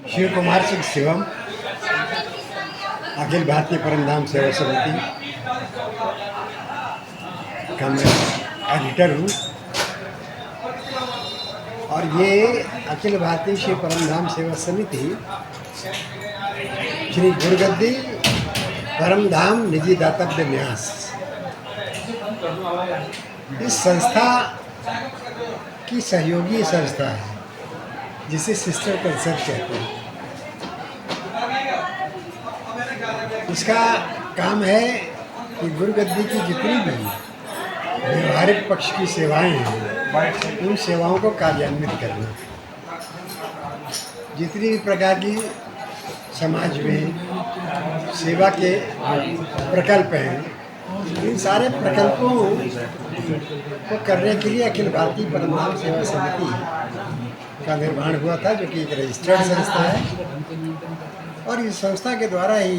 शिव कुमार सिंह शिवम, अखिल भारतीय परमधाम सेवा समिति का मैं एडिटर हूँ। और ये अखिल भारतीय शिव परमधाम सेवा समिति श्री गुरुगद्दी परमधाम निजी दातव्य न्यास, इस संस्था की सहयोगी संस्था है जिसे सिस्टर कंसर्ट कहते हैं। इसका काम है कि गुरुगद्दी की जितनी भी व्यवहारिक पक्ष की सेवाएं हैं उन सेवाओं को कार्यान्वित करना। जितनी भी प्रकार की समाज में सेवा के प्रकल्प हैं, इन सारे प्रकल्पों को करने के लिए अखिल भारतीय परमधाम सेवा समिति का निर्माण हुआ था, जो कि एक रजिस्टर्ड संस्था है। और इस संस्था के द्वारा ही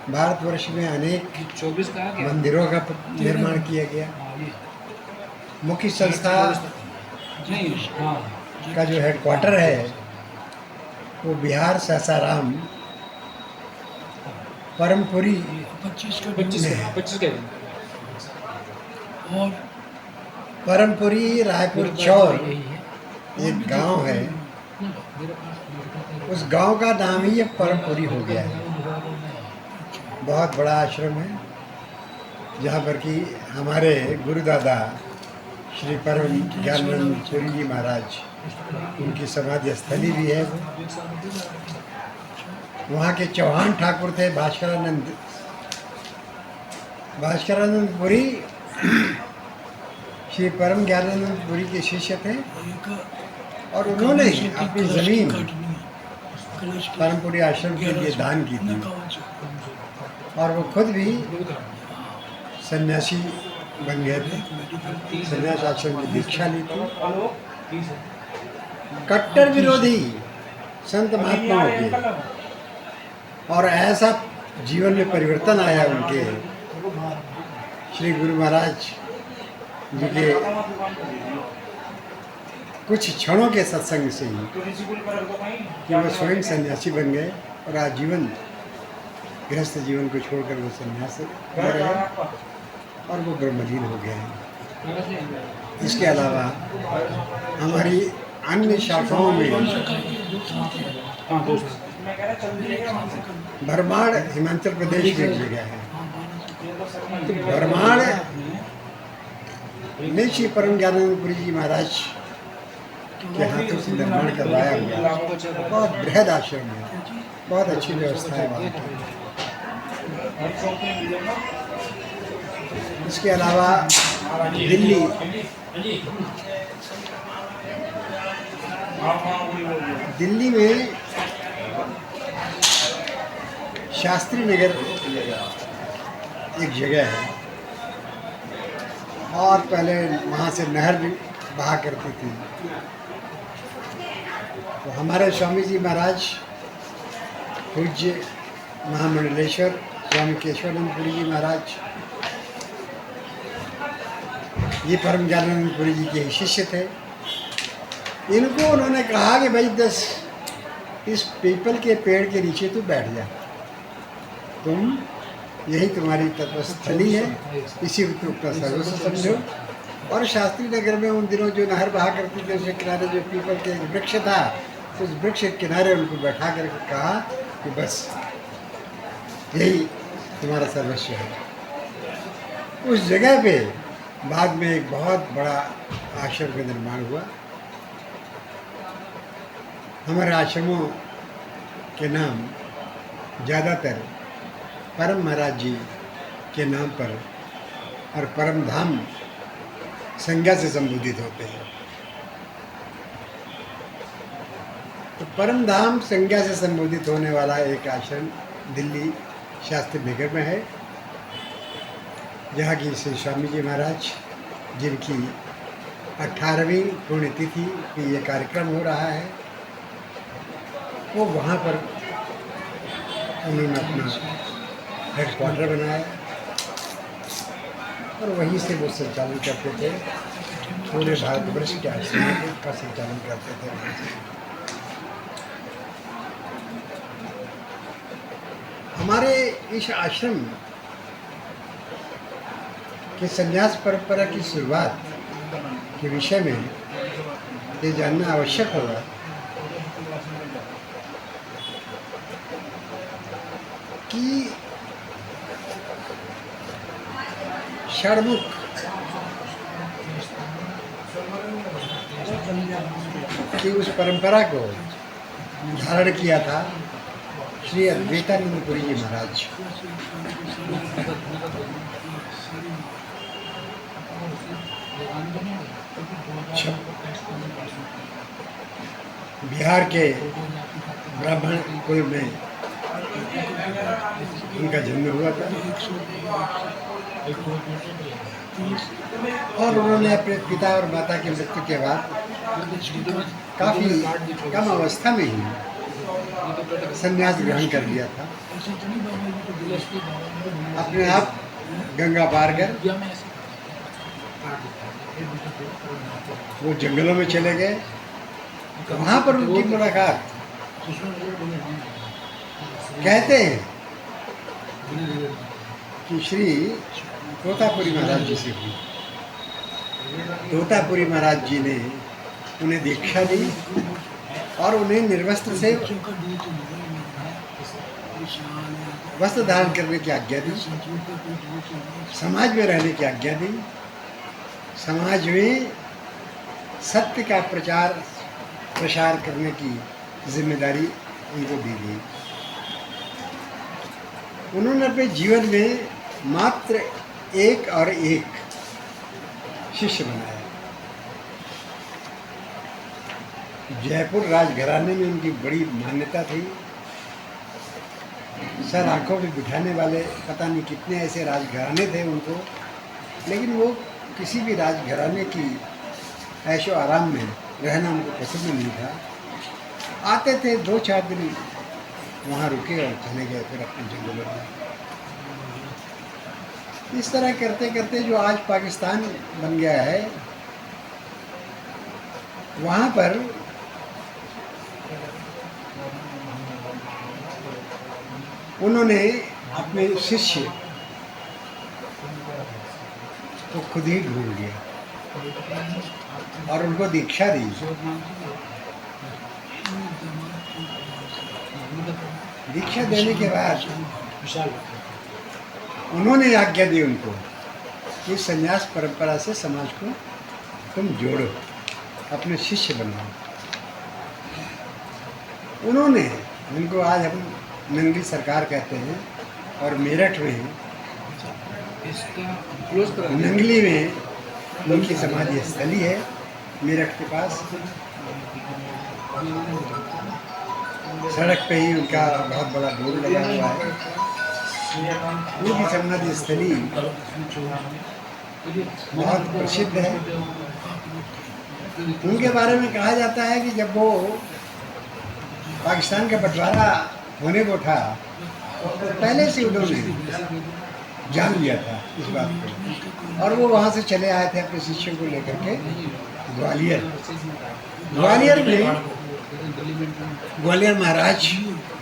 भारतवर्ष में अनेक मंदिरों का निर्माण किया गया। मुख्य संस्था का जो हेडक्वार्टर है वो बिहार सासाराम परमपुरी और परमपुरी रायपुर चौर एक गांव है, उस गांव का नाम ही अब परमपुरी हो गया है। बहुत बड़ा आश्रम है जहाँ पर कि हमारे गुरुदादा श्री परम ज्ञानानंद पुरी जी महाराज, उनकी समाधि स्थली भी है। वहाँ के चौहान ठाकुर थे भास्करानंद पुरी, श्री परम ज्ञानानंद पुरी के शिष्य थे। और उन्होंने अपनी ज़मीन परमपुरी आश्रम के लिए दान की थी। और वो खुद भी सन्यासी बन गए थे, सन्यास आश्रम की दीक्षा ली थी। कट्टर विरोधी संत महात्माओं के, और ऐसा जीवन में परिवर्तन आया उनके, श्री गुरु महाराज जी के कुछ क्षणों के सत्संग से ही कि वो स्वयं सन्यासी बन गए और आजीवन गृहस्थ जीवन को छोड़कर वो सन्यास कर रहे हैं और वो ब्रह्मलीन हो गए हैं। इसके अलावा हमारी अन्य शाखाओं में भरमाड़ हिमाचल प्रदेश में जगह है। तो भरमाड़ में श्री परम ज्ञानानंद पुरी जी महाराज के हाथों से निर्माण करवाया हुआ बहुत बृहद आश्रम है, बहुत अच्छी व्यवस्था है वहाँ की। इसके अलावा दिल्ली में शास्त्री नगर एक जगह है, और पहले वहाँ से नहर भी बहा करती थी। तो हमारे स्वामी जी महाराज पूज्य महामंडलेश्वर स्वामी केशवानंद पुरी जी महाराज, ये परम ज्ञानानंद पुरी जी के शिष्य थे। इनको उन्होंने कहा कि भाई इस पीपल के पेड़ के नीचे तू बैठ जा, तुम यही तुम्हारी तपस्थली है, इसी को तुम अपना सर्वस्व समझो। और शास्त्री नगर में उन दिनों जो नहर बहा करती थी उसके किनारे जो पीपल के वृक्ष था, तो उस वृक्ष के किनारे उनको बैठा कर कहा कि बस यही तुम्हारा सर्वस्व है। उस जगह पे बाद में एक बहुत बड़ा आश्रम का निर्माण हुआ। हमारे आश्रमों के नाम ज़्यादातर परम महाराज जी के नाम पर और परम धाम संज्ञा से संबोधित होते हैं। तो परम धाम संज्ञा से संबोधित होने वाला एक आश्रम दिल्ली शास्त्री नगर में है, जहाँ की श्री स्वामी जी महाराज, जिनकी 18वीं पुण्यतिथि की ये कार्यक्रम हो रहा है, वो वहाँ पर उन्होंने अपना हेडक्वार्टर बनाया और वहीं से वो संचालन करते थे। पूरे भारतवर्ष के आश्रमों का संचालन करते थे। हमारे इस आश्रम के संन्यास परंपरा की शुरुआत के विषय में ये जानना आवश्यक होगा कि षणमुख की उस परंपरा को धारण किया था श्री अद्वैतानंद पुरी जी महाराज। बिहार के ब्राह्मण कुल में उनका जन्म हुआ था और उन्होंने अपने पिता और माता की मृत्यु के बाद काफ़ी कम अवस्था में ही संन्यास ग्रहण कर लिया था। अपने आप गंगा पार कर वो जंगलों में चले गए। वहाँ पर उनकी मुलाकात कहते हैं कि श्री तोतापुरी महाराज जी से हुई। तोतापुरी महाराज जी ने उन्हें दीक्षा दी और उन्हें निर्वस्त्र से वस्त्र धारण करने की आज्ञा दी, समाज में रहने की आज्ञा दी, समाज में सत्य का प्रसार करने की जिम्मेदारी उनको दी गई। उन्होंने अपने जीवन में मात्र एक और एक शिष्य बनाया। जयपुर राजघराने में उनकी बड़ी मान्यता थी। सर आंखों में बिठाने वाले पता नहीं कितने ऐसे राजघराने थे उनको, लेकिन वो किसी भी राजघराने की ऐशो आराम में रहना उनको पसंद नहीं था। आते थे 2-4 दिन वहाँ रुके और चले गए फिर अपने जंगलों में। इस तरह करते करते जो आज पाकिस्तान बन गया है, वहाँ पर उन्होंने अपने शिष्य को खुद ही ढूंढ लिया और उनको दीक्षा दी। दीक्षा देने के बाद उन्होंने आज्ञा दी उनको कि संन्यास परंपरा से समाज को तुम जोड़ो, अपने शिष्य बनाओ। उन्होंने, उनको आज हम नंगली सरकार कहते हैं, और मेरठ में नंगली में उनकी समाधि स्थली है। मेरठ के पास सड़क पे ही उनका बहुत बड़ा बोर्ड लगा हुआ है। उनकी समाधि स्थली बहुत प्रसिद्ध है। उनके बारे में कहा जाता है कि जब वो पाकिस्तान का बंटवारा होने को था तो पहले से उन्होंने जान लिया था इस बात को, और वो वहाँ से चले आए थे अपने शिष्यों को लेकर के ग्वालियर। ग्वालियर महाराज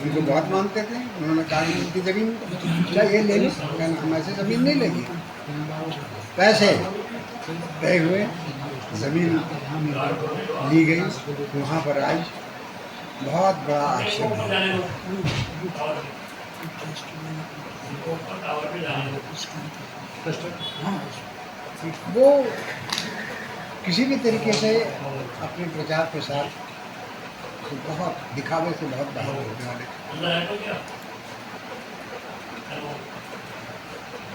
उनको बहुत मानते थे। उन्होंने कहा कि उनकी ज़मीन ये ले लो, हम ऐसे ज़मीन नहीं लेंगे। पैसे तय हुए, ज़मीन ली गई। वहाँ पर आज बहुत बड़ा आश्रम है। वो किसी भी तरीके से अपने प्रचार प्रसार तो बहुत दिखावे से बहुत बाहर होने वाले।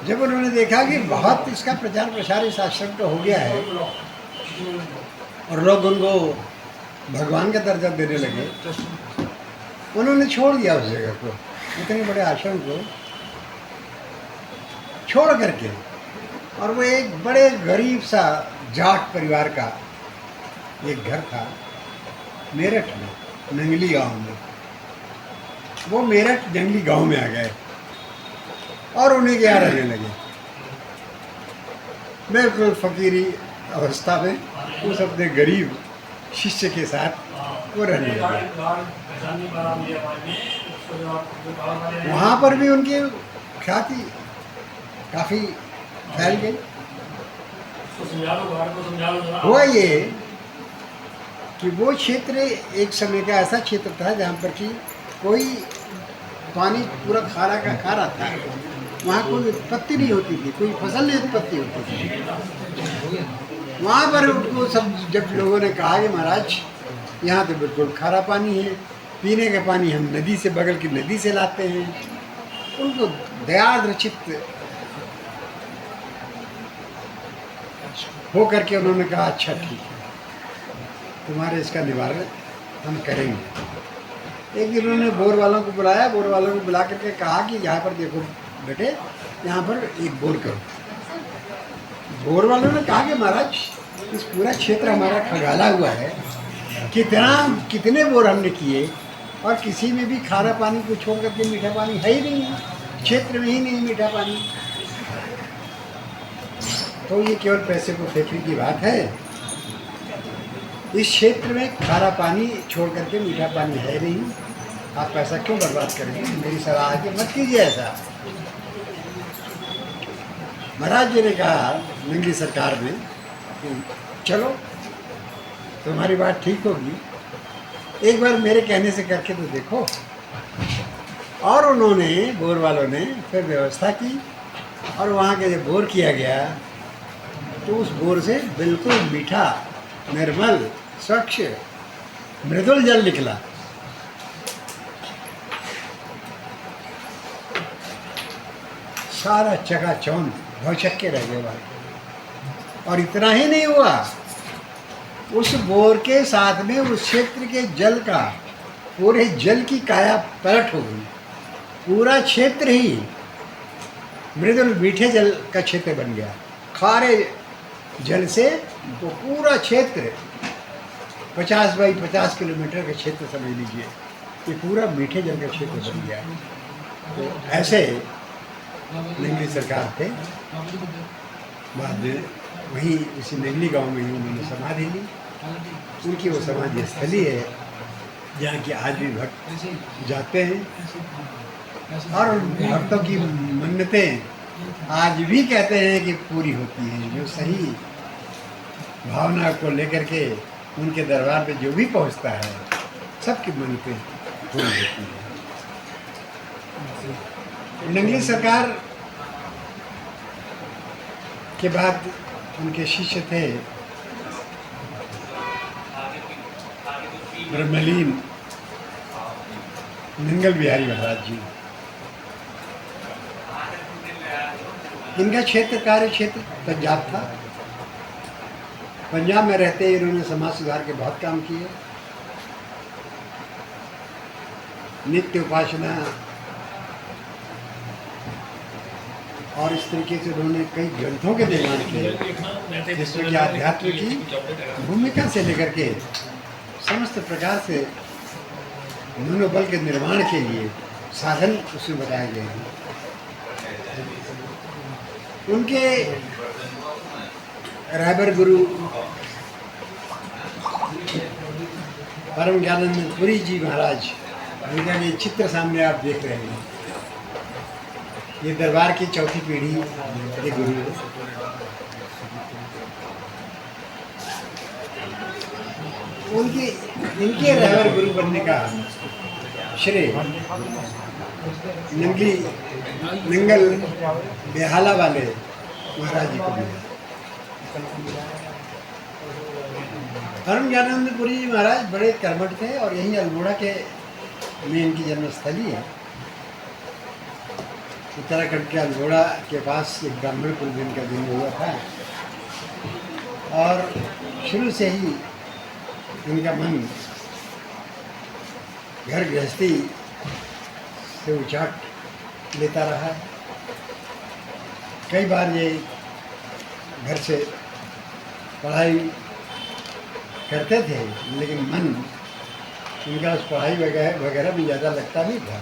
जब उन्होंने देखा कि बहुत इसका प्रचार प्रसार इस आश्रम का हो गया है और लोग उनको भगवान का दर्जा देने लगे, उन्होंने छोड़ दिया उस जगह को, इतने बड़े आश्रम को छोड़ करके। और वो एक बड़े गरीब सा जाट परिवार का एक घर था मेरठ में, नंगली गांव में। वो मेरठ जंगली गांव में आ गए और उन्हें क्या रहने लगे, बिल्कुल फकीरी अवस्था में उस अपने गरीब शिष्य के साथ वो रहने लगे। वहाँ पर भी उनकी ख्याति काफ़ी फैल गई। हुआ ये कि वो क्षेत्र एक समय का ऐसा क्षेत्र था जहाँ पर कि कोई पानी पूरा खारा का खारा था, वहाँ कोई उत्पत्ति नहीं होती थी, कोई फसल नहीं उत्पत्ति होती थी। वहाँ पर उनको सब जब लोगों ने कहा कि महाराज यहाँ तो बिल्कुल खारा पानी है, पीने का पानी हम नदी से, बगल की नदी से लाते हैं, उनको दयाद्र चित्त हो करके उन्होंने कहा अच्छा ठीक है, तुम्हारे इसका निवारण हम करेंगे। एक दिन उन्होंने बोर वालों को बुलाया, बोर वालों को बुला करके कहा कि यहाँ पर देखो बेटे, यहाँ पर एक बोर करो। बोर वालों ने कहा कि महाराज इस पूरा क्षेत्र हमारा खगाला हुआ है, कितने बोर हमने किए और किसी में भी खारा पानी को छोड़ करके मीठा पानी है ही नहीं, क्षेत्र में ही नहीं मीठा पानी, तो ये केवल पैसे को फेंकने की बात है। इस क्षेत्र में खारा पानी छोड़ करके मीठा पानी है नहीं, आप पैसा क्यों बर्बाद करेंगे? मेरी सलाह है कि मत कीजिए ऐसा। महाराज जी ने कहा नंगली सरकार में कि चलो तुम्हारी बात ठीक होगी, एक बार मेरे कहने से करके तो देखो। और उन्होंने, बोर वालों ने फिर व्यवस्था की और वहाँ के जब बोर किया गया तो उस बोर से बिल्कुल मीठा, निर्मल, स्वच्छ, मृदुल जल निकला। सारा चकाचौंध भौचक्के रह गए वहाँ। और इतना ही नहीं हुआ, उस बोर के साथ में उस क्षेत्र के जल का, पूरे जल की काया पलट हो गई। पूरा क्षेत्र ही मृदुल मीठे जल का क्षेत्र बन गया। खारे जल से तो पूरा क्षेत्र 50 बाई 50 किलोमीटर का क्षेत्र समझ लीजिए, ये पूरा मीठे जल का क्षेत्र बन गया। तो ऐसे नंगली सरकार थे। बाद में वहीं उसी नंगली गांव में ही उन्होंने समाधि ली। उनकी वो समाधि स्थली है जहाँ कि आज भी भक्त जाते हैं और भक्तों की मन्नतें आज भी कहते हैं कि पूरी होती हैं। जो सही भावना को लेकर के उनके दरबार पे जो भी पहुंचता है, सबकी मन्नतें पूरी होती हैं। नंगली सरकार के बाद उनके शिष्य थे ब्रह्मलीन नंगल बिहारी महाराज जी। इनका क्षेत्र, कार्य क्षेत्र पंजाब था। पंजाब में रहते ही इन्होंने समाज सुधार के बहुत काम किए। नित्य उपासना और इस तरीके से उन्होंने कई ग्रंथों के निर्माण किए, जिसमें कि आध्यात्म की भूमिका से लेकर के समस्त प्रकार से मनोबल के निर्माण के लिए साधन उसमें बताए गए हैं। उनके रहबर गुरु परम ज्ञानानंद पुरी जी महाराज, उनका ये चित्र सामने आप देख रहे हैं, ये दरबार की चौथी पीढ़ी के गुरु है। उनकी, इनके रहबर गुरु बनने का श्रेय नंगल बेहाला वाले महाराज जी को मिला। परम ज्ञानानंद पुरी जी महाराज बड़े कर्मठ थे और यहीं अल्मोड़ा के में इनकी जन्मस्थली है। उत्तराखंड के अल्मोड़ा के पास एक ब्राह्मण कुल में इनका जन्म हुआ था और शुरू से ही इनका मन घर गृहस्थी से उचाट लेता रहा। कई बार ये घर से पढ़ाई करते थे, लेकिन मन उनका उस पढ़ाई वगैरह में ज़्यादा लगता नहीं था।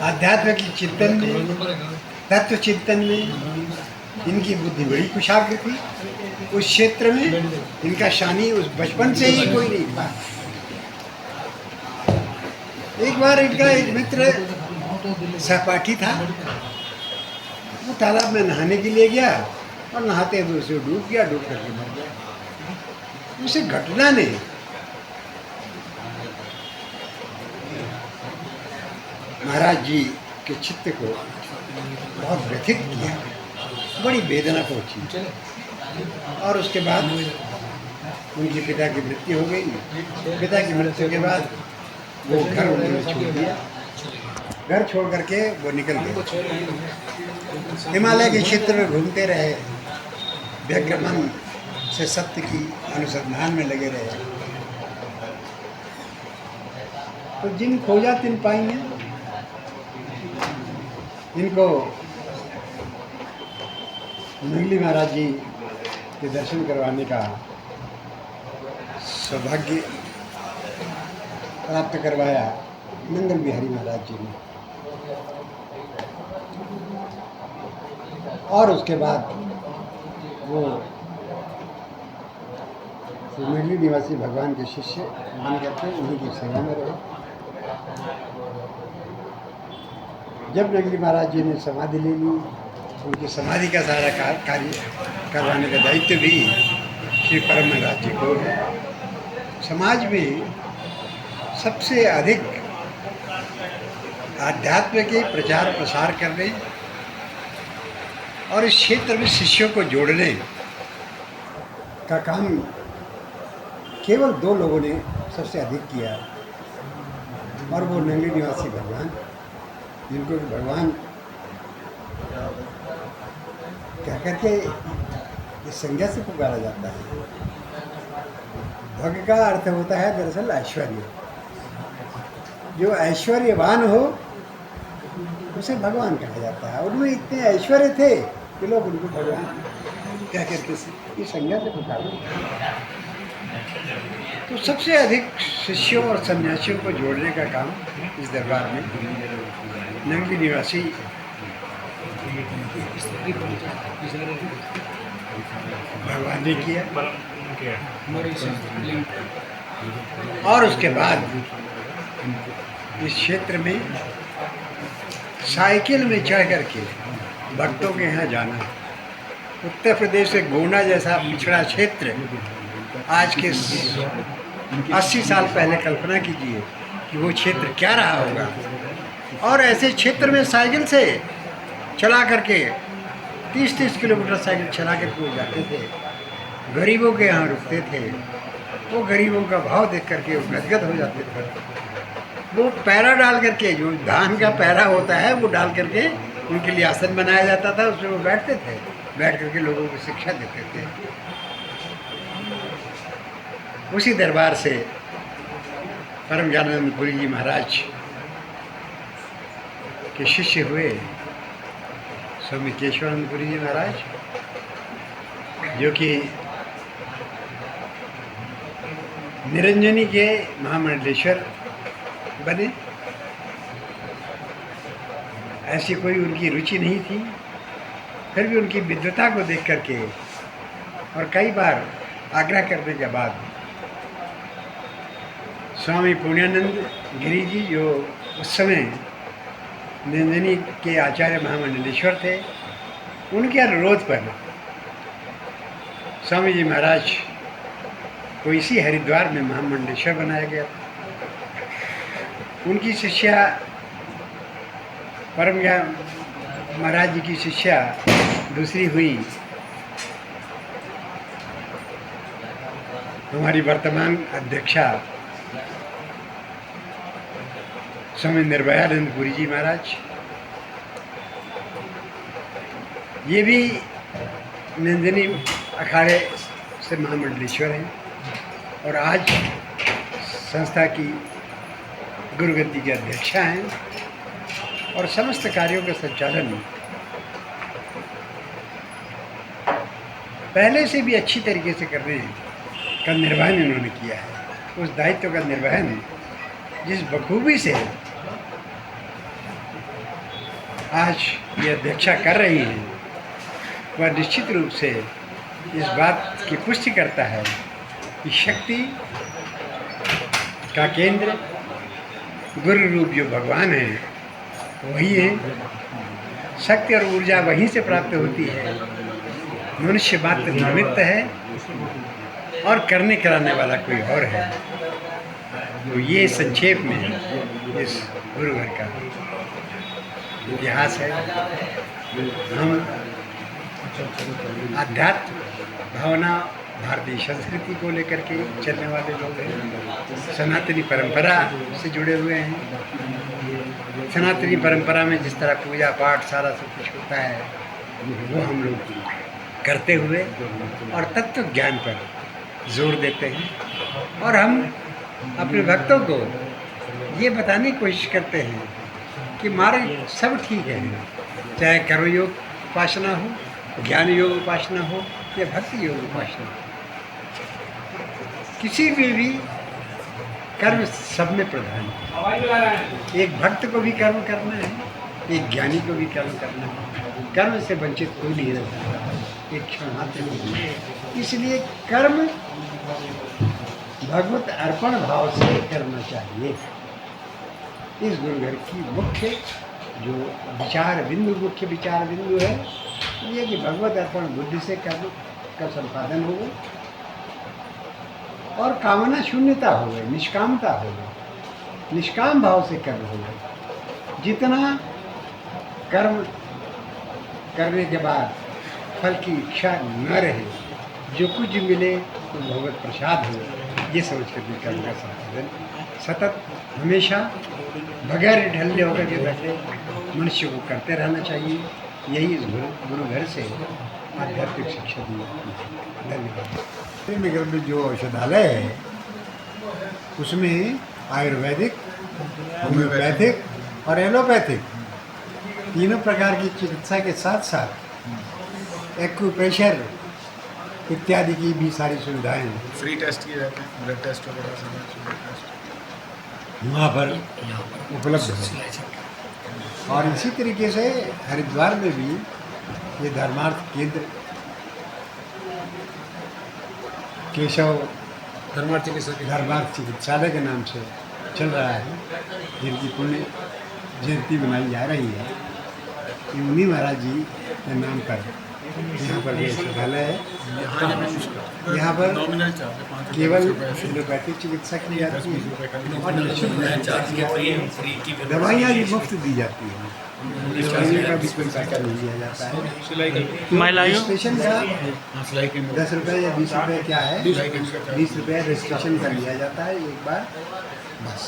आध्यात्म की चिंतन में, तत्व चिंतन में इनकी बुद्धि बड़ी कुशाग्र थी। उस क्षेत्र में इनका शानी उस बचपन से ही कोई नहीं था। एक बार इनका एक मित्र सहपाठी था, वो तालाब में नहाने के लिए गया और नहाते हुए उसे डूब गया, डूब करके मर गया। उसे घटना ने महाराज जी के चित्त को बहुत व्यथित किया, बड़ी वेदना पहुंची। और उसके बाद उनके पिता की मृत्यु हो गई। पिता की मृत्यु के बाद वो घर उन्होंने छोड़ दिया। घर छोड़ करके वो निकल गए, हिमालय के क्षेत्र में घूमते रहे, व्यग्र मन से सत्य की अनुसंधान में लगे रहे। तो जिन खोजा तिन पाएंगे। इनको नंगली महाराज जी के दर्शन करवाने का सौभाग्य प्राप्त करवाया नंगल बिहारी महाराज जी ने। और उसके बाद वो नंगली निवासी भगवान के शिष्य मान करके उन्हीं की सेवा में रहे। जब नंगली महाराज जी ने समाधि ले ली, उनकी समाधि का सारा कार्य करवाने का दायित्व भी श्री परम महाराज जी को है। समाज में सबसे अधिक आध्यात्म के प्रचार प्रसार करने और इस क्षेत्र में शिष्यों को जोड़ने का काम केवल 2 लोगों ने सबसे अधिक किया, और वो नंगली निवासी भगवान, जिनको भगवान कह करके इस संज्ञा से पुकारा जाता है। भग का अर्थ होता है दरअसल ऐश्वर्य। जो ऐश्वर्यवान हो उसे भगवान कहा जाता है। उनमें इतने ऐश्वर्य थे कि लोग उनको भगवान कह करके इस संज्ञा से पुकारा। तो सबसे अधिक शिष्यों और सन्यासियों को जोड़ने का काम इस दरबार में नंगली निवासी भगवान ने किया। और उसके बाद इस क्षेत्र में साइकिल में चढ़ करके भक्तों के यहाँ जाना, उत्तर प्रदेश से गोंडा जैसा पिछड़ा क्षेत्र, आज के 80 साल पहले कल्पना कीजिए कि वो क्षेत्र क्या रहा होगा। और ऐसे क्षेत्र में साइकिल से चला करके 30-30 किलोमीटर साइकिल चला करके वो जाते थे, गरीबों के यहाँ रुकते थे। वो गरीबों का भाव देख करके वो गदगद हो जाते थे। वो पैरा डाल करके, जो धान का पैरा होता है वो डाल करके उनके लिए आसन बनाया जाता था, उसमें वो बैठते थे, बैठ करके लोगों को शिक्षा देते थे। उसी दरबार से परम ज्ञानानंद पुरी जी महाराज के शिष्य हुए स्वामी केशवानंद पुरी जी महाराज, जो कि निरंजनी के महामंडलेश्वर बने। ऐसी कोई उनकी रुचि नहीं थी, फिर भी उनकी विद्वता को देख करके और कई बार आग्रह करने के बाद स्वामी पुण्यानंद गिरी जी, जो उस समय निरंजनी के आचार्य महामंडलेश्वर थे, उनके अनुरोध पर स्वामी जी महाराज को इसी हरिद्वार में महामंडलेश्वर बनाया गया था। उनकी शिष्या परम ज्ञान महाराज जी की शिष्या दूसरी हुई हमारी वर्तमान अध्यक्षा स्वामी निर्भयानंद पुरी जी महाराज। ये भी नंदिनी अखाड़े से महामंडलेश्वर हैं और आज संस्था की गुरुगद्दी के अध्यक्षा हैं और समस्त कार्यों का संचालन पहले से भी अच्छी तरीके से करने का निर्वहन इन्होंने किया है। उस दायित्व का निर्वहन जिस बखूबी से आज ये अध्यक्षा कर रही हैं, वह निश्चित रूप से इस बात की पुष्टि करता है कि शक्ति का केंद्र गुरु रूप जो भगवान है वही है। शक्ति और ऊर्जा वहीं से प्राप्त होती है। मनुष्य मात्र निमित्त है और करने कराने वाला कोई और है। तो ये संक्षेप में इस गुरु घर का इतिहास है। हम आध्यात्म भावना भारतीय संस्कृति को लेकर के चलने वाले लोग हैं। सनातनी परंपरा से जुड़े हुए हैं। सनातनी परंपरा में जिस तरह पूजा पाठ सारा सब कुछ होता है वो हम लोग करते हुए और तत्व ज्ञान पर जोर देते हैं। और हम अपने भक्तों को ये बताने की कोशिश करते हैं कि मार्ग सब ठीक है, चाहे कर्मयोग उपासना हो, ज्ञान योग उपासना हो या भक्ति योग उपासना हो। किसी में भी कर्म सब में प्रधान है। एक भक्त को भी कर्म करना है, एक ज्ञानी को भी कर्म करना है। कर्म से वंचित कोई नहीं रह सकता, एक क्षण मात्र नहीं। इसलिए कर्म भगवत अर्पण भाव से करना चाहिए। इस गुरु घर की मुख्य जो मुख्य विचार बिंदु है ये कि भगवत अर्पण बुद्धि से कर्म का संपादन हो और कामना शून्यता हो गई, निष्कामता हो गई, निष्काम भाव से कर्म हो गई। जितना कर्म करने के बाद फल की इच्छा न रहे, जो कुछ मिले तो भगवत प्रसाद हो, ये सोच कर भी कर्म का संपादन सतत हमेशा बगैर ढलने होकर के बैठे मनुष्य को करते रहना चाहिए। यही इस गुरु घर से आध्यात्मिक शिक्षा दी जाती है। धन्यवाद। नगर में जो औषधालय है उसमें आयुर्वेदिक, होम्योपैथिक और एलोपैथिक तीनों प्रकार की चिकित्सा के साथ साथ एक्यूप्रेशर इत्यादि की भी सारी सुविधाएं हैं। फ्री टेस्ट किए जाते हैं, ब्लड टेस्ट वगैरह सब वहाँ पर उपलब्ध है। और इसी तरीके से हरिद्वार में भी ये धर्मार्थ केंद्र केशव धर्मार्थ चिकित्सालय के नाम से चल रहा है, जिनकी पुण्य जयंती बनाई जा रही है। ये उन्हीं महाराज जी के नाम पर यहाँ पर भी औषधालय है। यहाँ पर केवल एलोपैथिक चिकित्सा की जाती है और दवाइयाँ भी मुफ्त दी जाती हैं। दवाइयों का भी कोई पैसा नहीं दिया जाता है। रजिस्ट्रेशन का 10 रुपये या 20 रुपये क्या है, 20 रुपये रजिस्ट्रेशन का लिया जाता है एक बार, बस।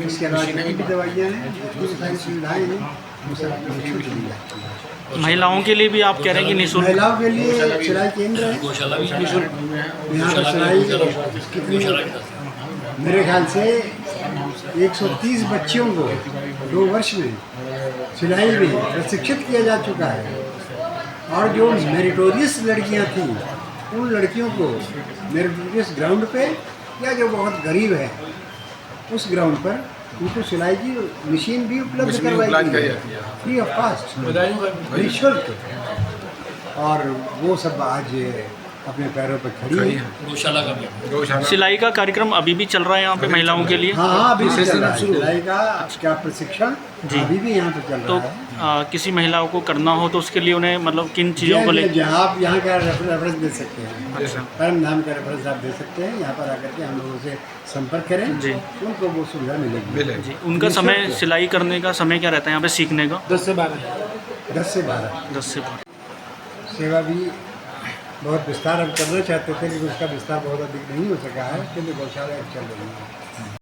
इसके अलावा जितनी भी दवाइयाँ हैं, जितनी सारी सुविधाएँ हैं, वो सब निःशुल्क दी जाती है। महिलाओं के लिए भी आप कह रहे हैं कि निःशुल्क? महिलाओं के लिए सिलाई केंद्र है। यहाँ पर सिलाई कितनी, मेरे ख्याल से 130 बच्चियों को 2 वर्ष में सिलाई में प्रशिक्षित किया जा चुका है। और जो मेरिटोरियस लड़कियाँ थीं उन लड़कियों को मेरिटोरियस ग्राउंड पे या जो बहुत गरीब है उस ग्राउंड पर उनको सिलाई की मशीन भी उपलब्ध करवाई गई है, फ्री ऑफ कास्ट, निःशुल्क। और वो सब आज अपने पैरों पर खड़ी है। गौशाला का भी सिलाई का कार्यक्रम अभी भी चल रहा है यहाँ पे महिलाओं के लिए? हाँ, अभी से चल रहा है सिलाई का क्या प्रशिक्षण अभी भी यहाँ पे चल तो रहा है। किसी महिलाओं को करना हो तो उसके लिए उन्हें मतलब किन चीज़ों को ले? आप यहाँ का रेफरेंस दे सकते हैं, अच्छा, परम धाम का रेफरेंस आप दे सकते हैं। यहाँ पर आकर के हम लोगों से संपर्क करें जी, उनको वो सुविधा मिलेगी जी। उनका समय, सिलाई करने का समय क्या रहता है यहाँ पे सीखने का? 10 से 12 10 से 12 10 से 12। सेवा भी बहुत विस्तार हम करना चाहते थे, लेकिन उसका विस्तार बहुत अधिक नहीं हो सका है, क्योंकि गौशाला चल रही है।